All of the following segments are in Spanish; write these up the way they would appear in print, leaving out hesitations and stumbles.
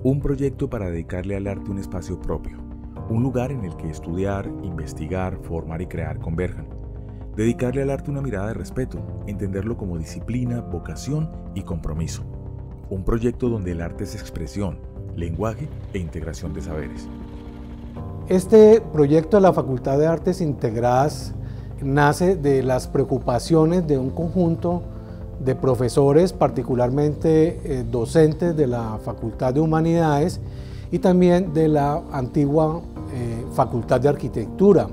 un proyecto para dedicarle al arte un espacio propio, un lugar en el que estudiar, investigar, formar y crear converjan. Dedicarle al arte una mirada de respeto, entenderlo como disciplina, vocación y compromiso. Un proyecto donde el arte es expresión, lenguaje e integración de saberes. Este proyecto de la Facultad de Artes Integradas nace de las preocupaciones de un conjunto de profesores, particularmente docentes de la Facultad de Humanidades y también de la antigua Facultad de Arquitectura.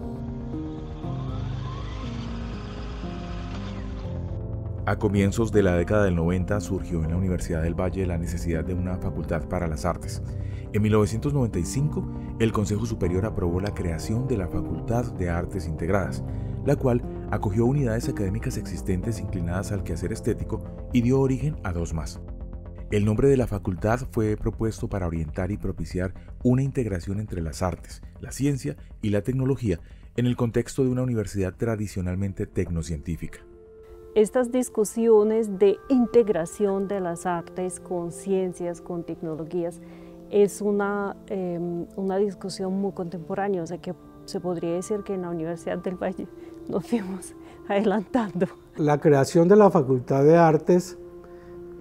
A comienzos de la década del 90 surgió en la Universidad del Valle la necesidad de una facultad para las artes. En 1995, el Consejo Superior aprobó la creación de la Facultad de Artes Integradas, la cual acogió unidades académicas existentes inclinadas al quehacer estético y dio origen a dos más. El nombre de la facultad fue propuesto para orientar y propiciar una integración entre las artes, la ciencia y la tecnología en el contexto de una universidad tradicionalmente tecnocientífica. Estas discusiones de integración de las artes con ciencias, con tecnologías, es una discusión muy contemporánea, o sea que se podría decir que en la Universidad del Valle nos fuimos adelantando. La creación de la Facultad de Artes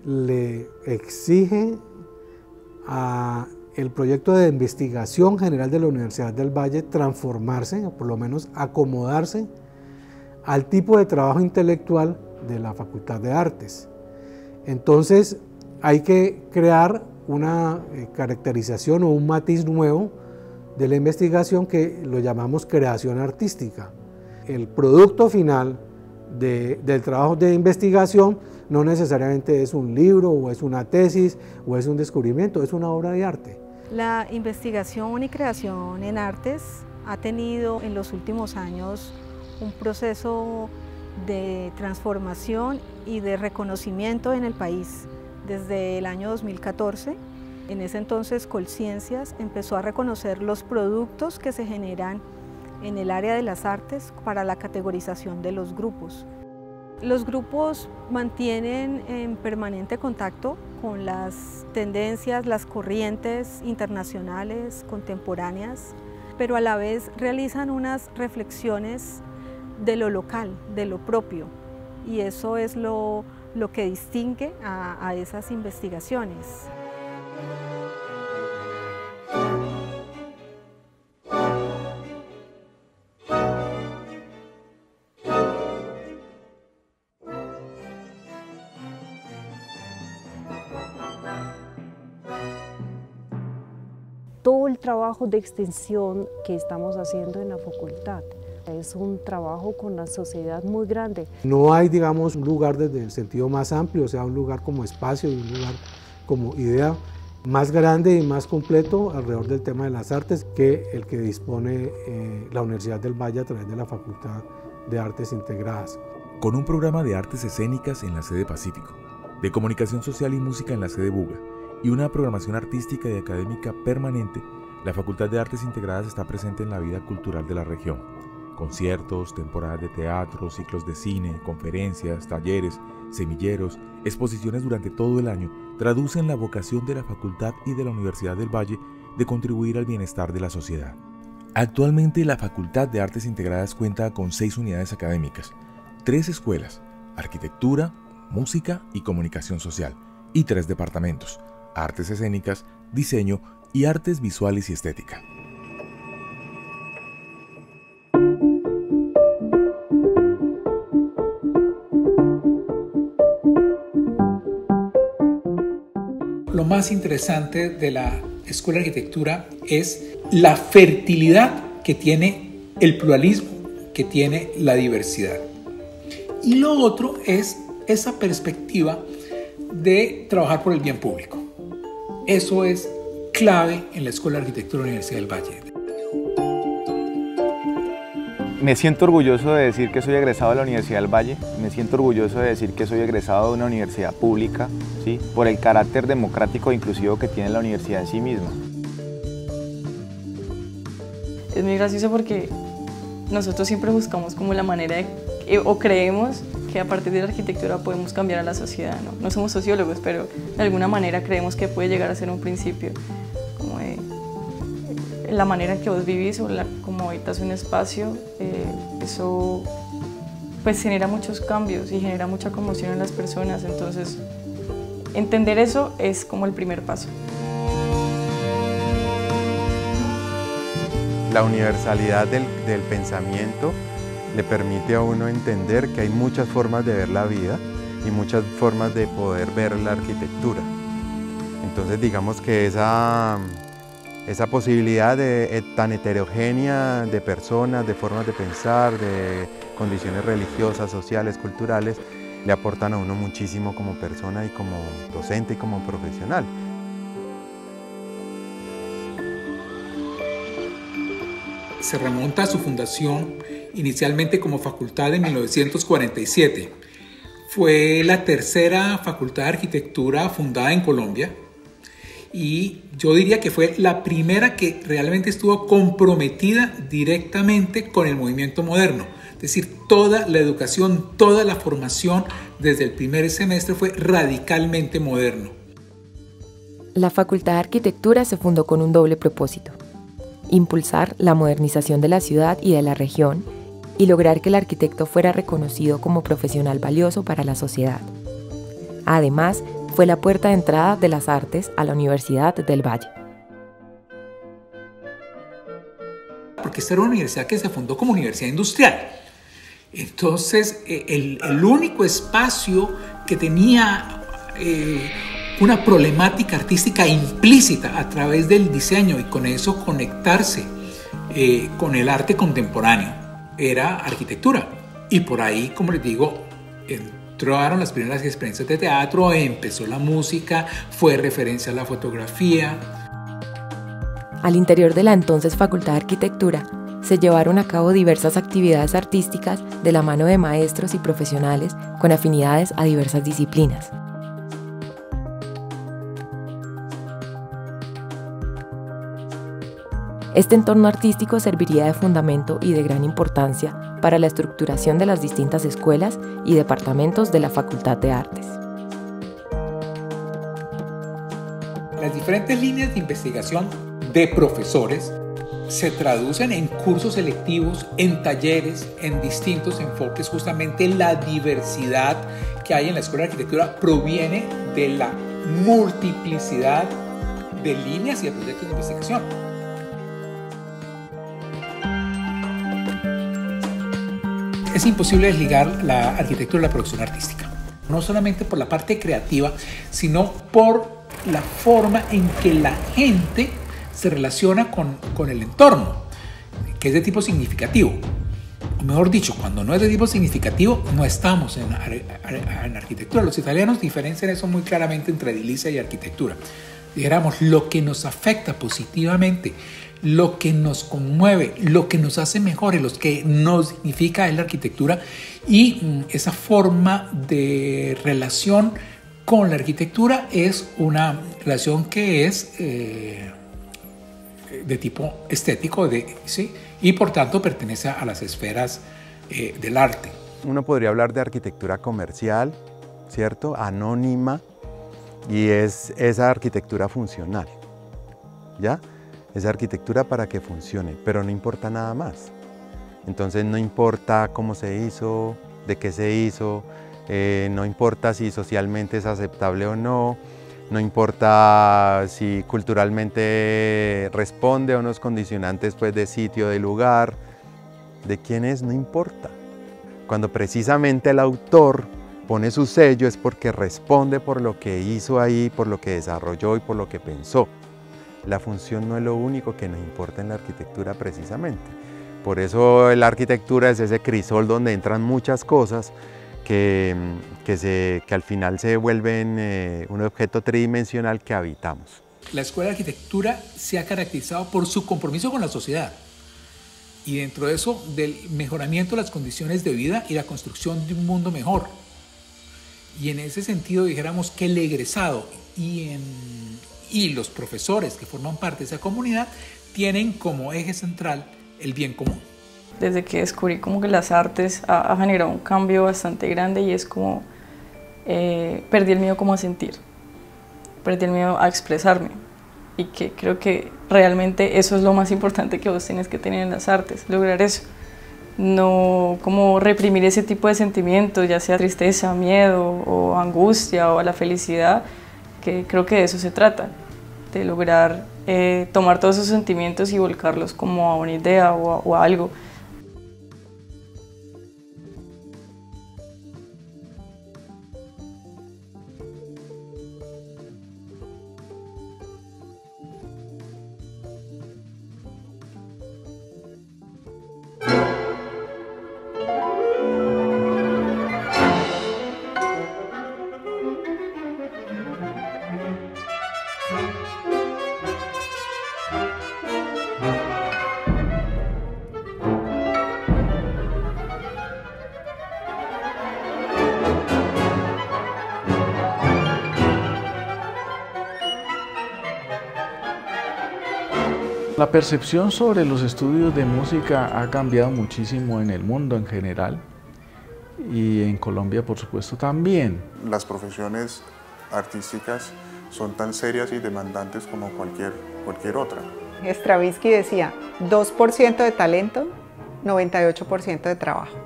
le exige al proyecto de investigación general de la Universidad del Valle transformarse, o por lo menos acomodarse al tipo de trabajo intelectual de la Facultad de Artes. Entonces hay que crear una caracterización o un matiz nuevo de la investigación que lo llamamos creación artística. El producto final del trabajo de investigación no necesariamente es un libro o es una tesis o es un descubrimiento, es una obra de arte. La investigación y creación en artes ha tenido en los últimos años un proceso de transformación y de reconocimiento en el país. Desde el año 2014, en ese entonces Colciencias empezó a reconocer los productos que se generan en el área de las artes para la categorización de los grupos. Los grupos mantienen en permanente contacto con las tendencias, las corrientes internacionales, contemporáneas, pero a la vez realizan unas reflexiones de lo local, de lo propio, y eso es lo que distingue a esas investigaciones. Todo el trabajo de extensión que estamos haciendo en la facultad es un trabajo con la sociedad muy grande. No hay, digamos, un lugar desde el sentido más amplio, o sea, un lugar como espacio y un lugar como idea más grande y más completo alrededor del tema de las artes que el que dispone la Universidad del Valle a través de la Facultad de Artes Integradas. Con un programa de artes escénicas en la sede Pacífico, de comunicación social y música en la sede Buga y una programación artística y académica permanente, la Facultad de Artes Integradas está presente en la vida cultural de la región. Conciertos, temporadas de teatro, ciclos de cine, conferencias, talleres, semilleros, exposiciones durante todo el año traducen la vocación de la facultad y de la Universidad del Valle de contribuir al bienestar de la sociedad. Actualmente la Facultad de Artes Integradas cuenta con 6 unidades académicas, 3 escuelas, arquitectura, música y comunicación social, y 3 departamentos, artes escénicas, diseño y artes visuales y estética. Lo más interesante de la Escuela de Arquitectura es la fertilidad que tiene el pluralismo, que tiene la diversidad. Y lo otro es esa perspectiva de trabajar por el bien público. Eso es clave en la Escuela de Arquitectura de la Universidad del Valle. Me siento orgulloso de decir que soy egresado de la Universidad del Valle, me siento orgulloso de decir que soy egresado de una universidad pública, ¿sí? Por el carácter democrático e inclusivo que tiene la universidad en sí misma. Es muy gracioso porque nosotros siempre buscamos como la manera de, o creemos que que a partir de la arquitectura podemos cambiar a la sociedad, ¿no? No somos sociólogos, pero de alguna manera creemos que puede llegar a ser un principio, como de la manera en que vos vivís o como habitas un espacio, eso pues genera muchos cambios y genera mucha conmoción en las personas, entonces entender eso es como el primer paso. La universalidad del pensamiento le permite a uno entender que hay muchas formas de ver la vida y muchas formas de poder ver la arquitectura. Entonces digamos que esa posibilidad tan heterogénea de personas, de formas de pensar, de condiciones religiosas, sociales, culturales, le aportan a uno muchísimo como persona y como docente y como profesional. Se remonta a su fundación inicialmente como facultad en 1947. Fue la tercera facultad de arquitectura fundada en Colombia y yo diría que fue la primera que realmente estuvo comprometida directamente con el movimiento moderno. Es decir, toda la educación, toda la formación desde el primer semestre fue radicalmente moderno. La Facultad de Arquitectura se fundó con un doble propósito: impulsar la modernización de la ciudad y de la región y lograr que el arquitecto fuera reconocido como profesional valioso para la sociedad. Además, fue la puerta de entrada de las artes a la Universidad del Valle. Porque esta era una universidad que se fundó como universidad industrial. Entonces, el único espacio que tenía una problemática artística implícita a través del diseño y con eso conectarse con el arte contemporáneo era arquitectura. Y por ahí, como les digo, entraron las primeras experiencias de teatro, empezó la música, fue referencia a la fotografía. Al interior de la entonces Facultad de Arquitectura se llevaron a cabo diversas actividades artísticas de la mano de maestros y profesionales con afinidades a diversas disciplinas. Este entorno artístico serviría de fundamento y de gran importancia para la estructuración de las distintas escuelas y departamentos de la Facultad de Artes. Las diferentes líneas de investigación de profesores se traducen en cursos selectivos, en talleres, en distintos enfoques. Justamente la diversidad que hay en la Escuela de Arquitectura proviene de la multiplicidad de líneas y de proyectos de investigación. Es imposible desligar la arquitectura de la producción artística, no solamente por la parte creativa, sino por la forma en que la gente se relaciona con el entorno, que es de tipo significativo. O mejor dicho, cuando no es de tipo significativo, no estamos en arquitectura. Los italianos diferencian eso muy claramente entre edilicia y arquitectura. Dijéramos, lo que nos afecta positivamente, lo que nos conmueve, lo que nos hace mejores, lo que nos significa es la arquitectura, y esa forma de relación con la arquitectura es una relación que es de tipo estético, ¿sí? Y por tanto pertenece a las esferas del arte. Uno podría hablar de arquitectura comercial, ¿cierto? Anónima, y es esa arquitectura funcional, ¿ya? Esa arquitectura para que funcione, pero no importa nada más. Entonces no importa cómo se hizo, de qué se hizo, no importa si socialmente es aceptable o no, no importa si culturalmente responde a unos condicionantes pues, de sitio, de lugar, de quién es, no importa. Cuando precisamente el autor pone su sello es porque responde por lo que hizo ahí, por lo que desarrolló y por lo que pensó. La función no es lo único que nos importa en la arquitectura precisamente. Por eso la arquitectura es ese crisol donde entran muchas cosas que al final se vuelven un objeto tridimensional que habitamos. La Escuela de Arquitectura se ha caracterizado por su compromiso con la sociedad y dentro de eso del mejoramiento de las condiciones de vida y la construcción de un mundo mejor. Y en ese sentido dijéramos que el egresado y los profesores que forman parte de esa comunidad tienen como eje central el bien común. desde que descubrí como que las artes ha generado un cambio bastante grande y es como perdí el miedo como a sentir, perdí el miedo a expresarme y que creo que realmente eso es lo más importante que vos tienes que tener en las artes, lograr eso. No como reprimir ese tipo de sentimientos, ya sea tristeza, miedo o angustia o la felicidad, que creo que de eso se trata, de lograr tomar todos esos sentimientos y volcarlos como a una idea o a algo. La percepción sobre los estudios de música ha cambiado muchísimo en el mundo en general y en Colombia por supuesto también. Las profesiones artísticas son tan serias y demandantes como cualquier otra. Stravinsky decía, 2% de talento, 98% de trabajo.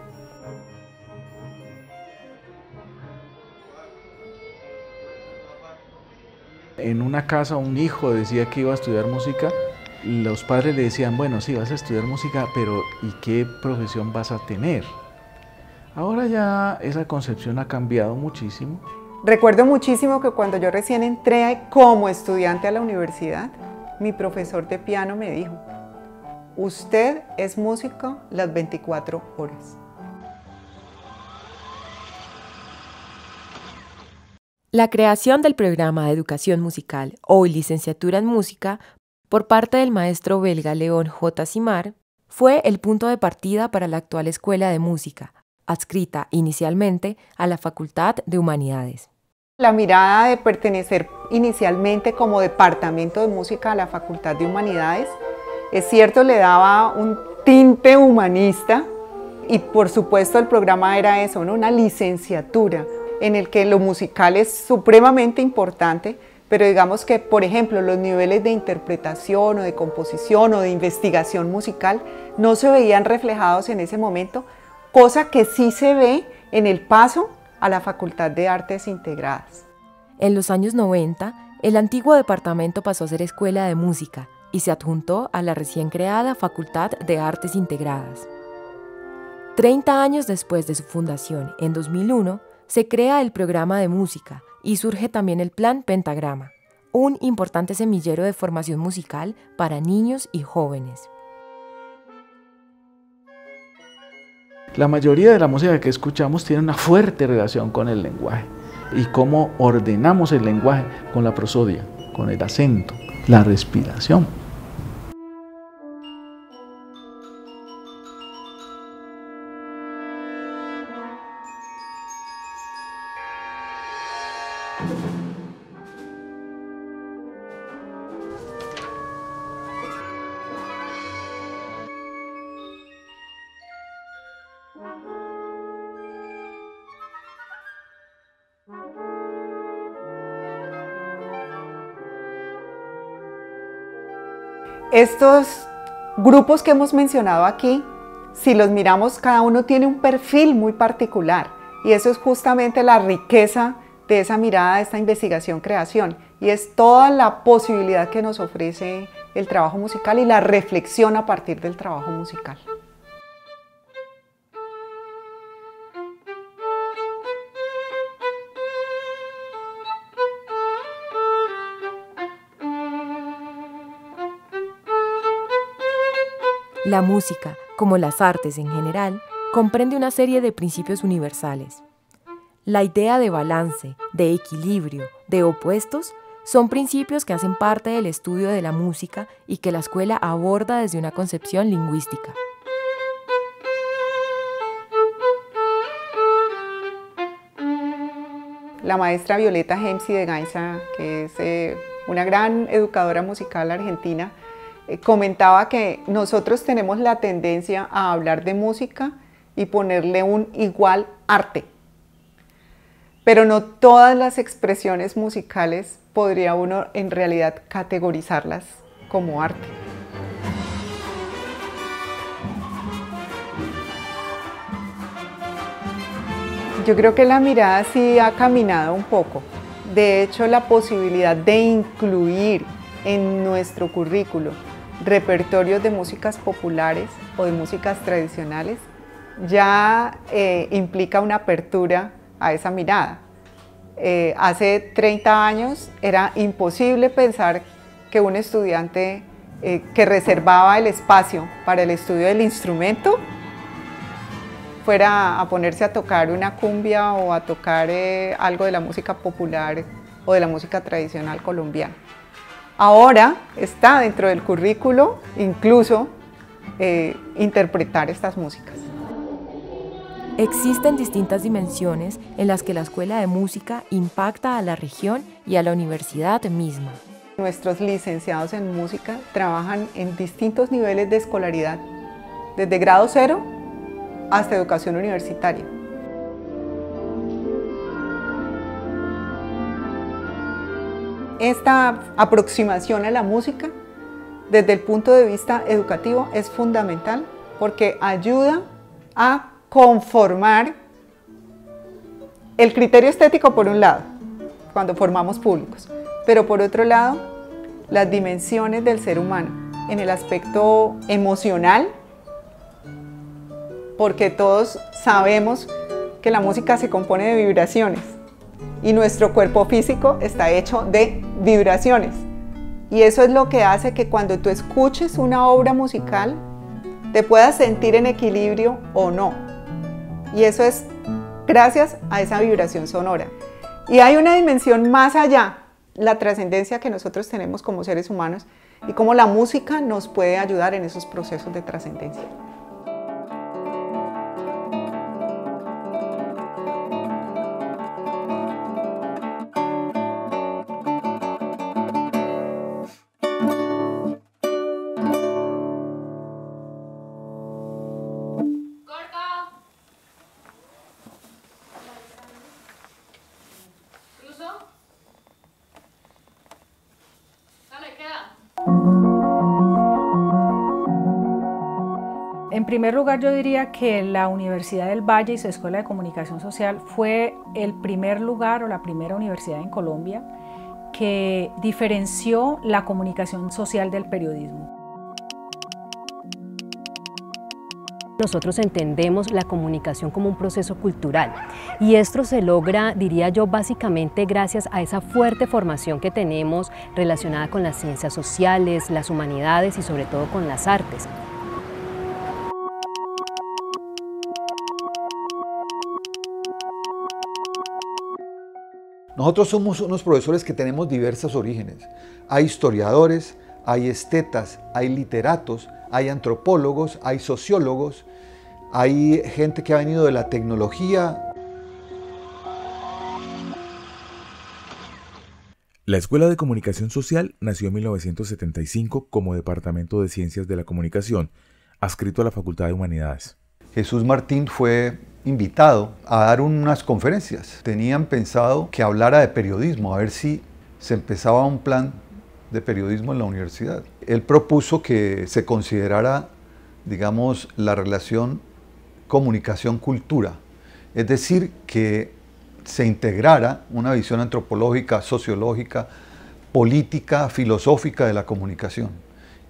En una casa un hijo decía que iba a estudiar música. Los padres le decían, bueno, sí, vas a estudiar música, pero ¿y qué profesión vas a tener? Ahora ya esa concepción ha cambiado muchísimo. Recuerdo muchísimo que cuando yo recién entré como estudiante a la universidad, mi profesor de piano me dijo, usted es músico las 24 horas. La creación del programa de educación musical, hoy licenciatura en música, por parte del maestro belga León J. Simard, fue el punto de partida para la actual Escuela de Música, adscrita inicialmente a la Facultad de Humanidades. La mirada de pertenecer inicialmente como departamento de música a la Facultad de Humanidades, es cierto, le daba un tinte humanista y por supuesto el programa era eso, ¿no? Una licenciatura en el que lo musical es supremamente importante, pero digamos que, por ejemplo, los niveles de interpretación o de composición o de investigación musical no se veían reflejados en ese momento, cosa que sí se ve en el paso a la Facultad de Artes Integradas. En los años 90, el antiguo departamento pasó a ser Escuela de Música y se adjuntó a la recién creada Facultad de Artes Integradas. 30 años después de su fundación, en 2001, se crea el programa de música y surge también el Plan Pentagrama, un importante semillero de formación musical para niños y jóvenes. La mayoría de la música que escuchamos tiene una fuerte relación con el lenguaje y cómo ordenamos el lenguaje con la prosodia, con el acento, la respiración. Estos grupos que hemos mencionado aquí, si los miramos, cada uno tiene un perfil muy particular y eso es justamente la riqueza de esa mirada, de esta investigación-creación y es toda la posibilidad que nos ofrece el trabajo musical y la reflexión a partir del trabajo musical. La música, como las artes en general, comprende una serie de principios universales. La idea de balance, de equilibrio, de opuestos, son principios que hacen parte del estudio de la música y que la escuela aborda desde una concepción lingüística. La maestra Violeta Hemsi de Gainza, que es una gran educadora musical argentina, comentaba que nosotros tenemos la tendencia a hablar de música y ponerle un igual arte. Pero no todas las expresiones musicales podría uno en realidad categorizarlas como arte. Yo creo que la mirada sí ha caminado un poco. De hecho, la posibilidad de incluir en nuestro currículo repertorios de músicas populares o de músicas tradicionales ya implica una apertura a esa mirada. Hace 30 años era imposible pensar que un estudiante que reservaba el espacio para el estudio del instrumento fuera a ponerse a tocar una cumbia o a tocar algo de la música popular o de la música tradicional colombiana. Ahora está dentro del currículo incluso interpretar estas músicas. Existen distintas dimensiones en las que la Escuela de Música impacta a la región y a la universidad misma. Nuestros licenciados en música trabajan en distintos niveles de escolaridad, desde grado 0 hasta educación universitaria. Esta aproximación a la música desde el punto de vista educativo es fundamental porque ayuda a conformar el criterio estético por un lado, cuando formamos públicos, pero por otro lado, las dimensiones del ser humano en el aspecto emocional, porque todos sabemos que la música se compone de vibraciones y nuestro cuerpo físico está hecho de vibraciones. Y eso es lo que hace que cuando tú escuches una obra musical te puedas sentir en equilibrio o no. Y eso es gracias a esa vibración sonora. Y hay una dimensión más allá, la trascendencia que nosotros tenemos como seres humanos y cómo la música nos puede ayudar en esos procesos de trascendencia. En primer lugar, yo diría que la Universidad del Valle y su Escuela de Comunicación Social fue el primer lugar o la primera universidad en Colombia que diferenció la comunicación social del periodismo. Nosotros entendemos la comunicación como un proceso cultural y esto se logra, diría yo, básicamente gracias a esa fuerte formación que tenemos relacionada con las ciencias sociales, las humanidades y sobre todo con las artes. Nosotros somos unos profesores que tenemos diversos orígenes. Hay historiadores, hay estetas, hay literatos, hay antropólogos, hay sociólogos, hay gente que ha venido de la tecnología. La Escuela de Comunicación Social nació en 1975 como Departamento de Ciencias de la Comunicación, adscrito a la Facultad de Humanidades. Jesús Martín fue invitado a dar unas conferencias. Tenían pensado que hablara de periodismo, a ver si se empezaba un plan de periodismo en la universidad. Él propuso que se considerara, digamos, la relación comunicación-cultura, es decir, que se integrara una visión antropológica, sociológica, política, filosófica de la comunicación.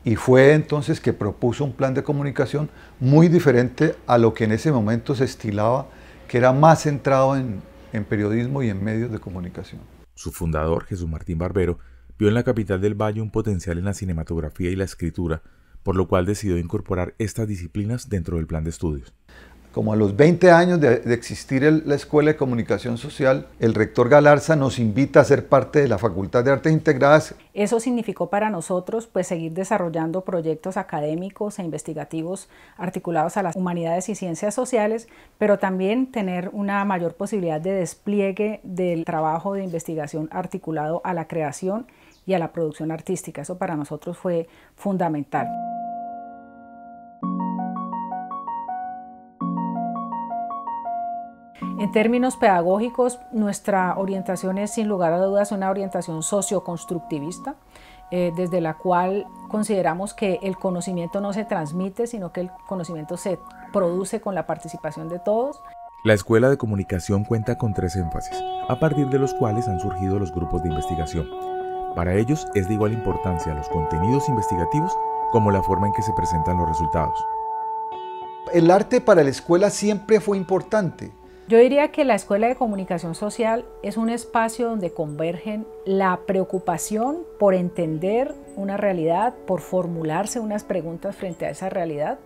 Y fue entonces que propuso un plan de comunicación muy diferente a lo que en ese momento se estilaba, que era más centrado en periodismo y en medios de comunicación. Su fundador, Jesús Martín Barbero, vio en la capital del Valle un potencial en la cinematografía y la escritura, por lo cual decidió incorporar estas disciplinas dentro del plan de estudios. Como a los 20 años de existir la Escuela de Comunicación Social, el rector Galarza nos invita a ser parte de la Facultad de Artes Integradas. Eso significó para nosotros pues, seguir desarrollando proyectos académicos e investigativos articulados a las humanidades y ciencias sociales, pero también tener una mayor posibilidad de despliegue del trabajo de investigación articulado a la creación y a la producción artística. Eso para nosotros fue fundamental. En términos pedagógicos, nuestra orientación es sin lugar a dudas una orientación socioconstructivista, desde la cual consideramos que el conocimiento no se transmite, sino que el conocimiento se produce con la participación de todos. La Escuela de Comunicación cuenta con 3 énfasis, a partir de los cuales han surgido los grupos de investigación. Para ellos es de igual importancia los contenidos investigativos como la forma en que se presentan los resultados. El arte para la escuela siempre fue importante. Yo diría que la Escuela de Comunicación Social es un espacio donde convergen la preocupación por entender una realidad, por formularse unas preguntas frente a esa realidad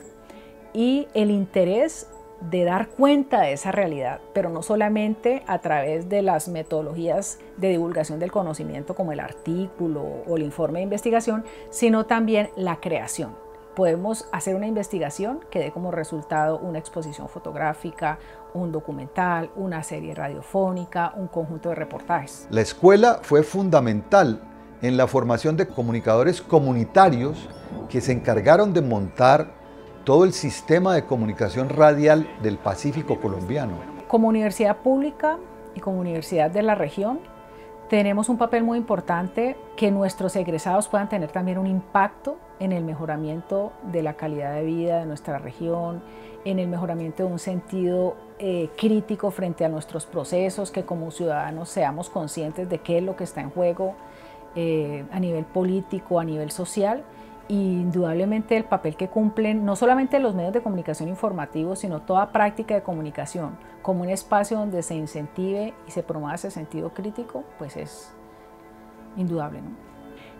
y el interés de dar cuenta de esa realidad, pero no solamente a través de las metodologías de divulgación del conocimiento como el artículo o el informe de investigación, sino también la creación. Podemos hacer una investigación que dé como resultado una exposición fotográfica, un documental, una serie radiofónica, un conjunto de reportajes. La escuela fue fundamental en la formación de comunicadores comunitarios que se encargaron de montar todo el sistema de comunicación radial del Pacífico colombiano. Como universidad pública y como universidad de la región, tenemos un papel muy importante que nuestros egresados puedan tener también un impacto en el mejoramiento de la calidad de vida de nuestra región, en el mejoramiento de un sentido crítico frente a nuestros procesos, que como ciudadanos seamos conscientes de qué es lo que está en juego a nivel político, a nivel social, y indudablemente el papel que cumplen no solamente los medios de comunicación informativos, sino toda práctica de comunicación como un espacio donde se incentive y se promueva ese sentido crítico, pues es indudable, ¿no?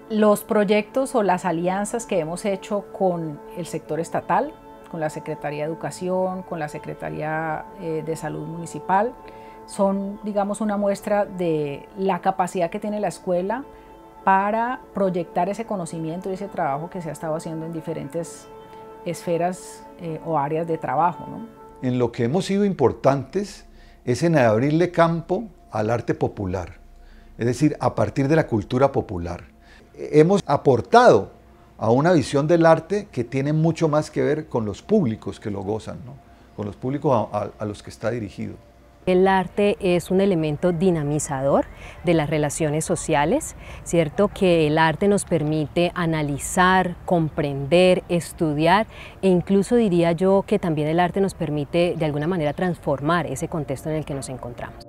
Los proyectos o las alianzas que hemos hecho con el sector estatal, con la Secretaría de Educación, con la Secretaría de Salud Municipal, son, digamos, una muestra de la capacidad que tiene la escuela para proyectar ese conocimiento y ese trabajo que se ha estado haciendo en diferentes esferas o áreas de trabajo, ¿no? En lo que hemos sido importantes es en abrirle campo al arte popular, es decir, a partir de la cultura popular. Hemos aportado a una visión del arte que tiene mucho más que ver con los públicos que lo gozan, ¿no? Con los públicos a los que está dirigido. El arte es un elemento dinamizador de las relaciones sociales, ¿cierto? Que el arte nos permite analizar, comprender, estudiar e incluso diría yo que también el arte nos permite de alguna manera transformar ese contexto en el que nos encontramos.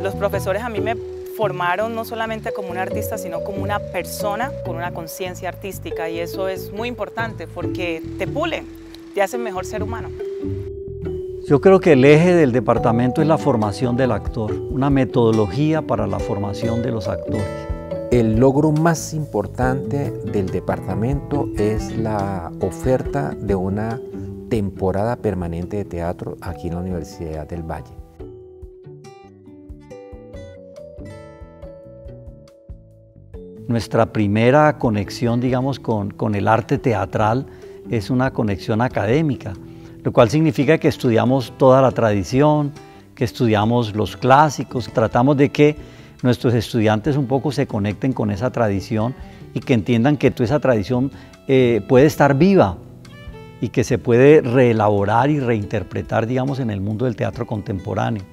Los profesores a mí me formaron no solamente como una artista, sino como una persona con una conciencia artística, y eso es muy importante porque te pulen, te hacen mejor ser humano. Yo creo que el eje del departamento es la formación del actor, una metodología para la formación de los actores. El logro más importante del departamento es la oferta de una temporada permanente de teatro aquí en la Universidad del Valle. Nuestra primera conexión, digamos, con el arte teatral es una conexión académica, lo cual significa que estudiamos toda la tradición, que estudiamos los clásicos, tratamos de que nuestros estudiantes un poco se conecten con esa tradición y que entiendan que toda esa tradición puede estar viva y que se puede reelaborar y reinterpretar, digamos, en el mundo del teatro contemporáneo.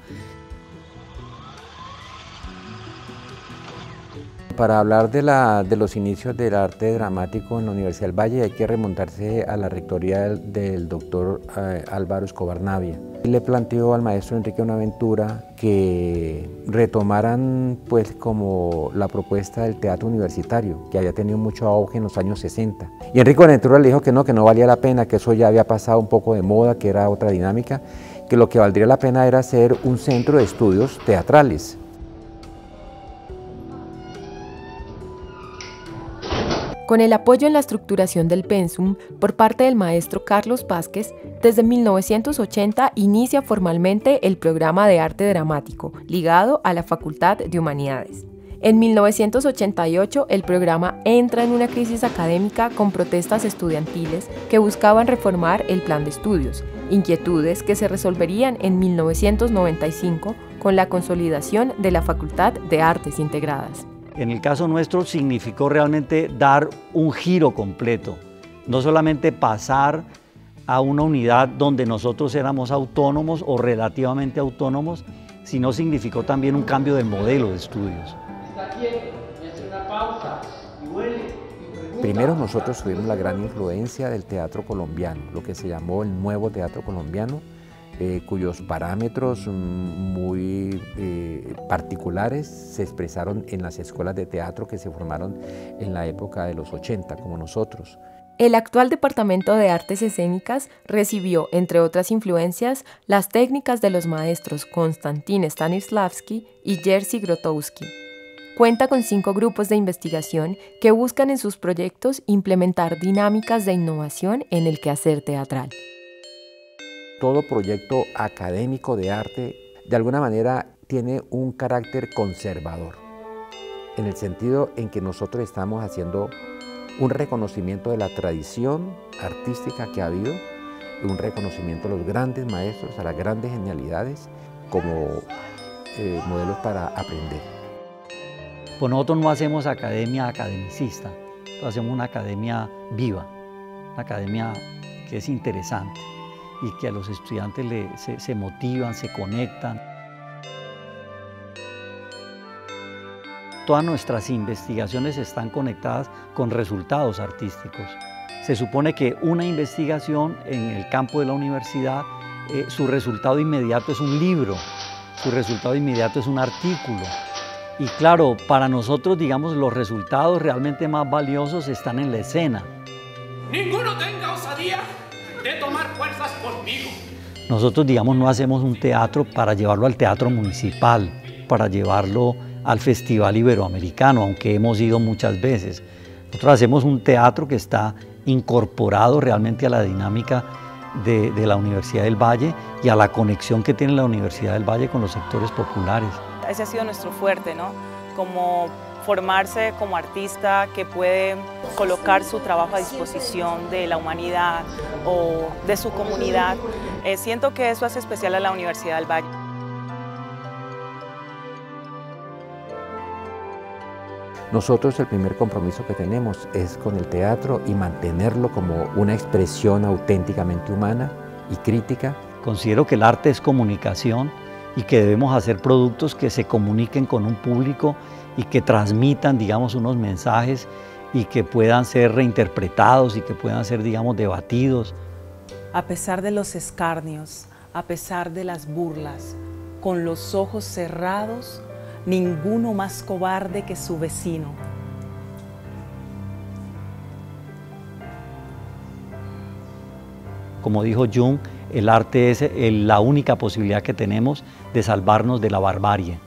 Para hablar de los inicios del arte dramático en la Universidad del Valle hay que remontarse a la rectoría del doctor Álvaro Escobar Navia. Le planteó al maestro Enrique Bonaventura que retomaran pues como la propuesta del teatro universitario, que había tenido mucho auge en los años 60. Y Enrique Bonaventura le dijo que no valía la pena, que eso ya había pasado un poco de moda, que era otra dinámica, que lo que valdría la pena era hacer un centro de estudios teatrales. Con el apoyo en la estructuración del pensum por parte del maestro Carlos Vázquez, desde 1980 inicia formalmente el programa de arte dramático, ligado a la Facultad de Humanidades. En 1988, el programa entra en una crisis académica con protestas estudiantiles que buscaban reformar el plan de estudios, inquietudes que se resolverían en 1995 con la consolidación de la Facultad de Artes Integradas. En el caso nuestro significó realmente dar un giro completo, no solamente pasar a una unidad donde nosotros éramos autónomos o relativamente autónomos, sino significó también un cambio del modelo de estudios. Primero nosotros tuvimos la gran influencia del teatro colombiano, lo que se llamó el nuevo teatro colombiano, cuyos parámetros muy particulares se expresaron en las escuelas de teatro que se formaron en la época de los 80, como nosotros. El actual Departamento de Artes Escénicas recibió, entre otras influencias, las técnicas de los maestros Konstantin Stanislavski y Jerzy Grotowski. Cuenta con 5 grupos de investigación que buscan en sus proyectos implementar dinámicas de innovación en el quehacer teatral. Todo proyecto académico de arte, de alguna manera, tiene un carácter conservador, en el sentido en que nosotros estamos haciendo un reconocimiento de la tradición artística que ha habido, un reconocimiento a los grandes maestros, a las grandes genialidades, como modelos para aprender. Pues nosotros no hacemos academia academicista, hacemos una academia viva, una academia que es interesante y que a los estudiantes se motivan, se conectan. Todas nuestras investigaciones están conectadas con resultados artísticos. Se supone que una investigación en el campo de la universidad, su resultado inmediato es un libro, su resultado inmediato es un artículo. Y claro, para nosotros, digamos, los resultados realmente más valiosos están en la escena. Ninguno tenga osadía de tomar fuerzas conmigo. Nosotros, digamos, no hacemos un teatro para llevarlo al teatro municipal, para llevarlo al Festival Iberoamericano, aunque hemos ido muchas veces. Nosotros hacemos un teatro que está incorporado realmente a la dinámica de la Universidad del Valle y a la conexión que tiene la Universidad del Valle con los sectores populares. Ese ha sido nuestro fuerte, ¿no? Como formarse como artista que puede colocar su trabajo a disposición de la humanidad o de su comunidad. Siento que eso hace especial a la Universidad del Valle. Nosotros el primer compromiso que tenemos es con el teatro y mantenerlo como una expresión auténticamente humana y crítica. Considero que el arte es comunicación y que debemos hacer productos que se comuniquen con un público y que transmitan, digamos, unos mensajes y que puedan ser reinterpretados y que puedan ser, digamos, debatidos. A pesar de los escarnios, a pesar de las burlas, con los ojos cerrados, ninguno más cobarde que su vecino. Como dijo Jung, el arte es la única posibilidad que tenemos de salvarnos de la barbarie.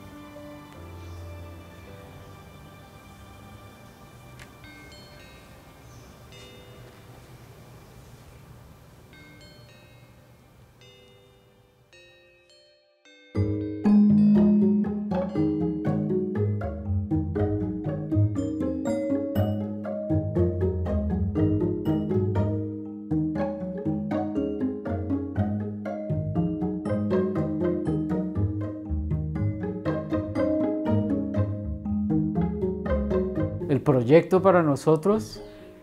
El proyecto para nosotros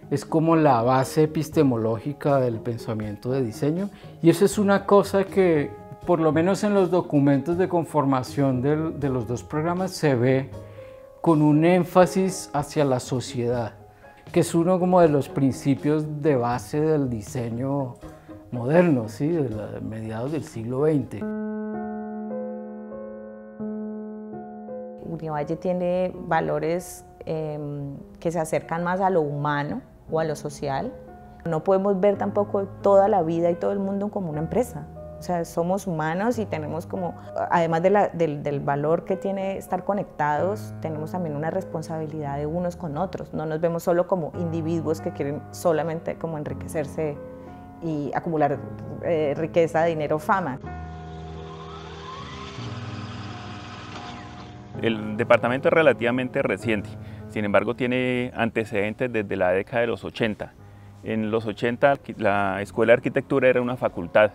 es como la base epistemológica del pensamiento de diseño, y eso es una cosa que por lo menos en los documentos de conformación de los dos programas se ve con un énfasis hacia la sociedad, que es uno como de los principios de base del diseño moderno, ¿sí? De mediados del siglo XX. Univalle tiene valores que se acercan más a lo humano o a lo social. No podemos ver tampoco toda la vida y todo el mundo como una empresa. O sea, somos humanos y tenemos como, además del valor que tiene estar conectados, tenemos también una responsabilidad de unos con otros. No nos vemos solo como individuos que quieren solamente como enriquecerse y acumular riqueza, dinero, fama. El departamento es relativamente reciente, sin embargo tiene antecedentes desde la década de los 80. En los 80 la Escuela de Arquitectura era una facultad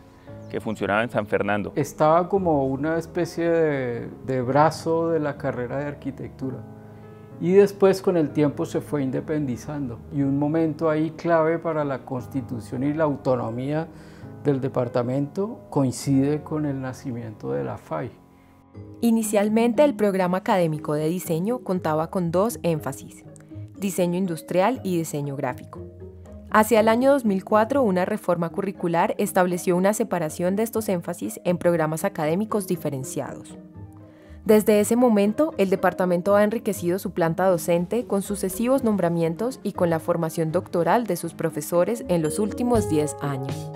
que funcionaba en San Fernando. Estaba como una especie de brazo de la carrera de arquitectura y después con el tiempo se fue independizando y un momento ahí clave para la constitución y la autonomía del departamento coincide con el nacimiento de la FAI. Inicialmente el programa académico de diseño contaba con 2 énfasis, diseño industrial y diseño gráfico. Hacia el año 2004, una reforma curricular estableció una separación de estos énfasis en programas académicos diferenciados. Desde ese momento, el departamento ha enriquecido su planta docente con sucesivos nombramientos y con la formación doctoral de sus profesores en los últimos 10 años.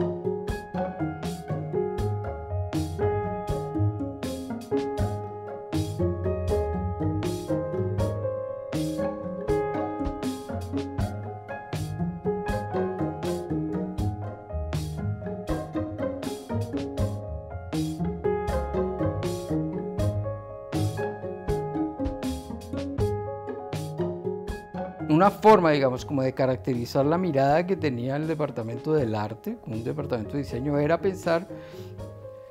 Una forma, digamos, como de caracterizar la mirada que tenía el departamento del arte, un departamento de diseño, era pensar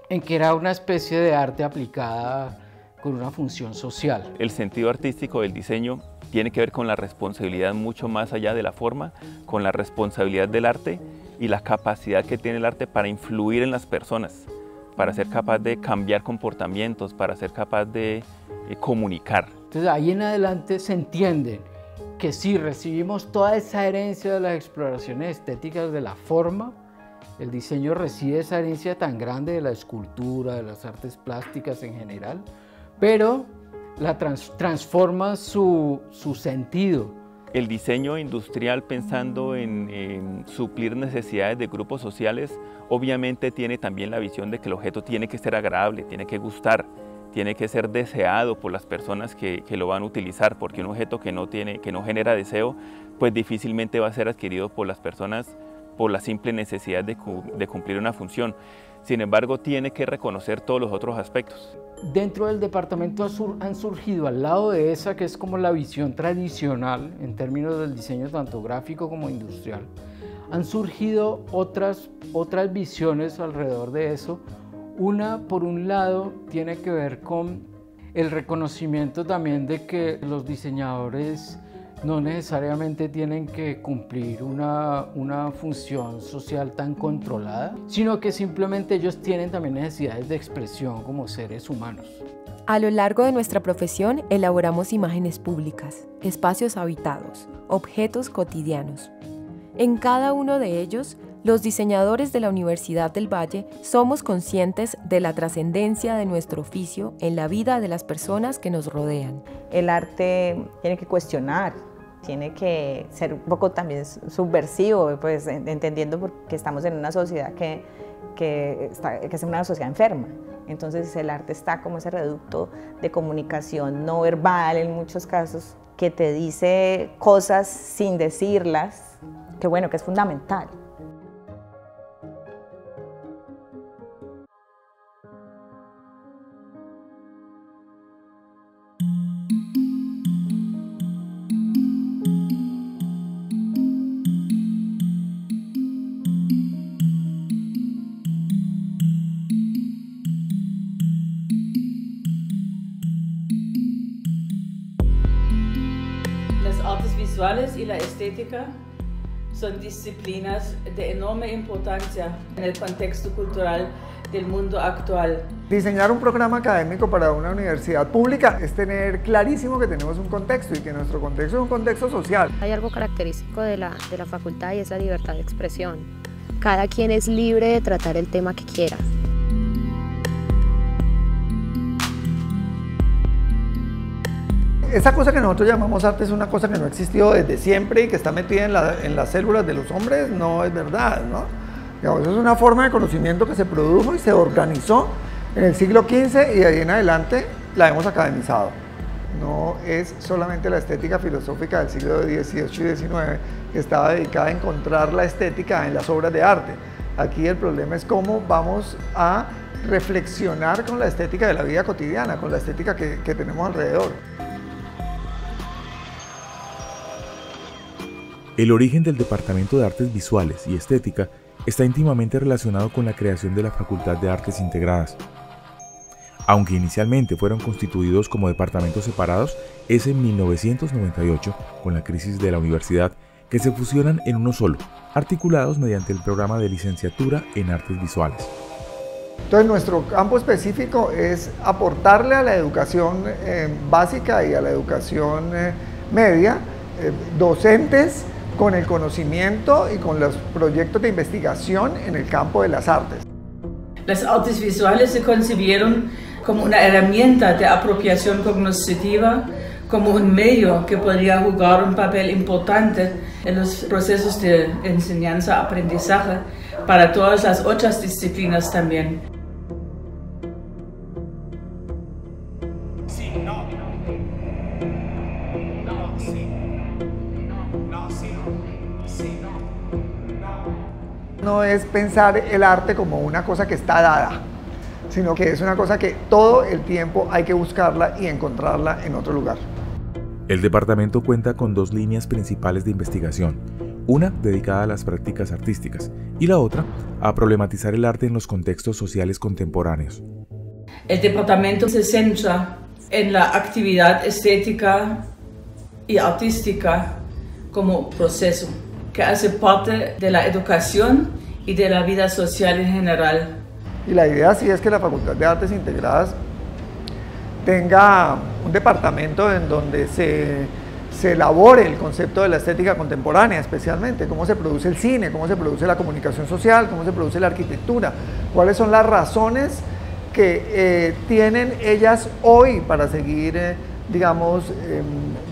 en que era una especie de arte aplicada con una función social. El sentido artístico del diseño tiene que ver con la responsabilidad mucho más allá de la forma, con la responsabilidad del arte y la capacidad que tiene el arte para influir en las personas, para ser capaz de cambiar comportamientos, para ser capaz de comunicar. Entonces ahí en adelante se entiende que si recibimos toda esa herencia de las exploraciones estéticas de la forma, el diseño recibe esa herencia tan grande de la escultura, de las artes plásticas en general, pero la transforma su sentido. El diseño industrial, pensando en suplir necesidades de grupos sociales, obviamente tiene también la visión de que el objeto tiene que ser agradable, tiene que gustar, tiene que ser deseado por las personas que lo van a utilizar, porque un objeto que no genera deseo, pues difícilmente va a ser adquirido por las personas por la simple necesidad de cumplir una función. Sin embargo, tiene que reconocer todos los otros aspectos. Dentro del departamento han surgido, al lado de esa que es como la visión tradicional en términos del diseño tanto gráfico como industrial, han surgido otras visiones alrededor de eso. Una, por un lado, tiene que ver con el reconocimiento también de que los diseñadores no necesariamente tienen que cumplir una función social tan controlada, sino que simplemente ellos tienen también necesidades de expresión como seres humanos. A lo largo de nuestra profesión elaboramos imágenes públicas, espacios habitados, objetos cotidianos. En cada uno de ellos, los diseñadores de la Universidad del Valle somos conscientes de la trascendencia de nuestro oficio en la vida de las personas que nos rodean. El arte tiene que cuestionar, tiene que ser un poco también subversivo, pues entendiendo que estamos en una sociedad que es una sociedad enferma. Entonces el arte está como ese reducto de comunicación no verbal en muchos casos, que te dice cosas sin decirlas, que bueno, que es fundamental. Las artes visuales y la estética son disciplinas de enorme importancia en el contexto cultural del mundo actual. Diseñar un programa académico para una universidad pública es tener clarísimo que tenemos un contexto y que nuestro contexto es un contexto social. Hay algo característico de la facultad y es la libertad de expresión. Cada quien es libre de tratar el tema que quiera. Esa cosa que nosotros llamamos arte es una cosa que no ha existido desde siempre y que está metida en las células de los hombres, no es verdad, ¿no? Digamos, es una forma de conocimiento que se produjo y se organizó en el siglo XV y de ahí en adelante la hemos academizado. No es solamente la estética filosófica del siglo XVIII y XIX que estaba dedicada a encontrar la estética en las obras de arte. Aquí el problema es cómo vamos a reflexionar con la estética de la vida cotidiana, con la estética que tenemos alrededor. El origen del Departamento de Artes Visuales y Estética está íntimamente relacionado con la creación de la Facultad de Artes Integradas. Aunque inicialmente fueron constituidos como departamentos separados, es en 1998, con la crisis de la universidad, que se fusionan en uno solo, articulados mediante el programa de licenciatura en Artes Visuales. Entonces nuestro campo específico es aportarle a la educación básica y a la educación media docentes con el conocimiento y con los proyectos de investigación en el campo de las artes. Las artes visuales se concibieron como una herramienta de apropiación cognitiva, como un medio que podría jugar un papel importante en los procesos de enseñanza-aprendizaje para todas las otras disciplinas también. No es pensar el arte como una cosa que está dada, sino que es una cosa que todo el tiempo hay que buscarla y encontrarla en otro lugar. El departamento cuenta con dos líneas principales de investigación, una dedicada a las prácticas artísticas y la otra a problematizar el arte en los contextos sociales contemporáneos. El departamento se centra en la actividad estética y artística como proceso, que hace parte de la educación y de la vida social en general. Y la idea sí es que la Facultad de Artes Integradas tenga un departamento en donde se elabore el concepto de la estética contemporánea, especialmente cómo se produce el cine, cómo se produce la comunicación social, cómo se produce la arquitectura, cuáles son las razones que tienen ellas hoy para seguir, digamos,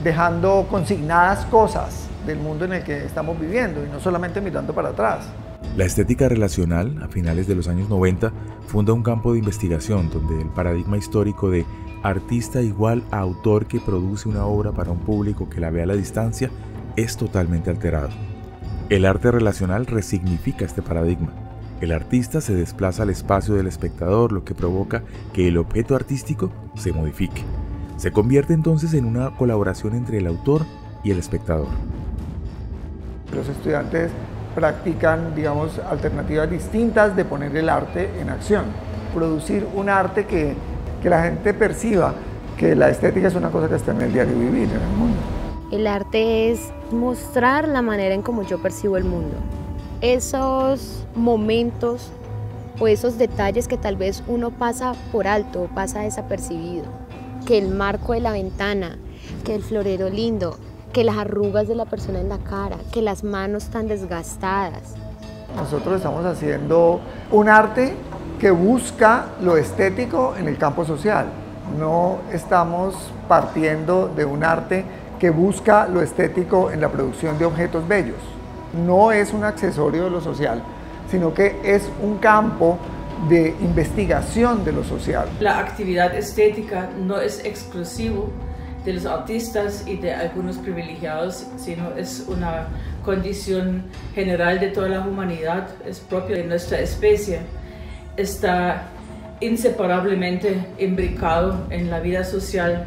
dejando consignadas cosas del mundo en el que estamos viviendo y no solamente mirando para atrás. La estética relacional, a finales de los años 90, funda un campo de investigación donde el paradigma histórico de artista igual a autor que produce una obra para un público que la ve a la distancia es totalmente alterado. El arte relacional resignifica este paradigma. El artista se desplaza al espacio del espectador, lo que provoca que el objeto artístico se modifique. Se convierte entonces en una colaboración entre el autor y el espectador. Los estudiantes practican, digamos, alternativas distintas de poner el arte en acción. Producir un arte que la gente perciba que la estética es una cosa que está en el diario vivir en el mundo. El arte es mostrar la manera en cómo yo percibo el mundo. Esos momentos o esos detalles que tal vez uno pasa por alto o pasa desapercibido. Que el marco de la ventana, que el florero lindo, que las arrugas de la persona en la cara, que las manos tan desgastadas. Nosotros estamos haciendo un arte que busca lo estético en el campo social. No estamos partiendo de un arte que busca lo estético en la producción de objetos bellos. No es un accesorio de lo social, sino que es un campo de investigación de lo social. La actividad estética no es exclusivo de los artistas y de algunos privilegiados, sino es una condición general de toda la humanidad, es propia de nuestra especie. Está inseparablemente imbricado en la vida social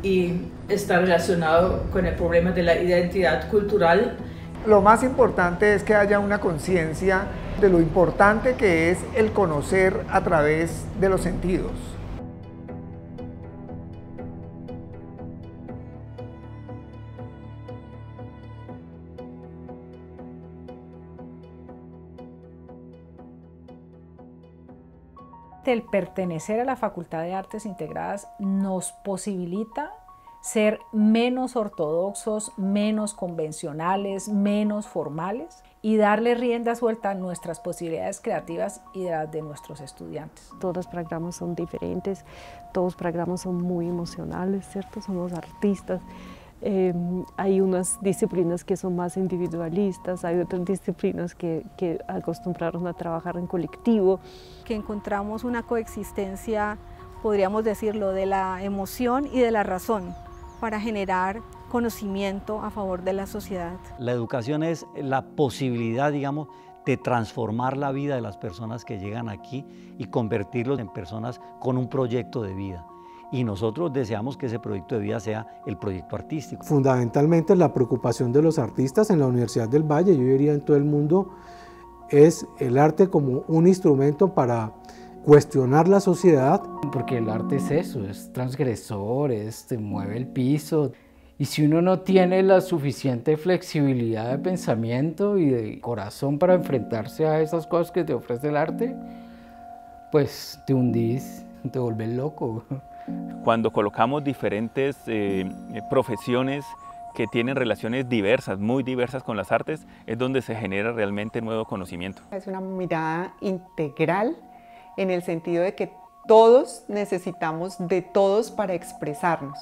y está relacionado con el problema de la identidad cultural. Lo más importante es que haya una conciencia de lo importante que es el conocer a través de los sentidos. El pertenecer a la Facultad de Artes Integradas nos posibilita ser menos ortodoxos, menos convencionales, menos formales y darle rienda suelta a nuestras posibilidades creativas y las de nuestros estudiantes. Todos los programas son diferentes, todos los programas son muy emocionales, ¿cierto? Somos artistas, Hay unas disciplinas que son más individualistas, hay otras disciplinas que acostumbraron a trabajar en colectivo. Que encontramos una coexistencia, podríamos decirlo, de la emoción y de la razón para generar conocimiento a favor de la sociedad. La educación es la posibilidad, digamos, de transformar la vida de las personas que llegan aquí y convertirlos en personas con un proyecto de vida. Y nosotros deseamos que ese proyecto de vida sea el proyecto artístico. Fundamentalmente la preocupación de los artistas en la Universidad del Valle, yo diría en todo el mundo, es el arte como un instrumento para cuestionar la sociedad. Porque el arte es eso, es transgresor, te mueve el piso. Y si uno no tiene la suficiente flexibilidad de pensamiento y de corazón para enfrentarse a esas cosas que te ofrece el arte, pues te hundís, te vuelves loco. Cuando colocamos diferentes profesiones que tienen relaciones diversas, muy diversas con las artes, es donde se genera realmente nuevo conocimiento. Es una mirada integral en el sentido de que todos necesitamos de todos para expresarnos.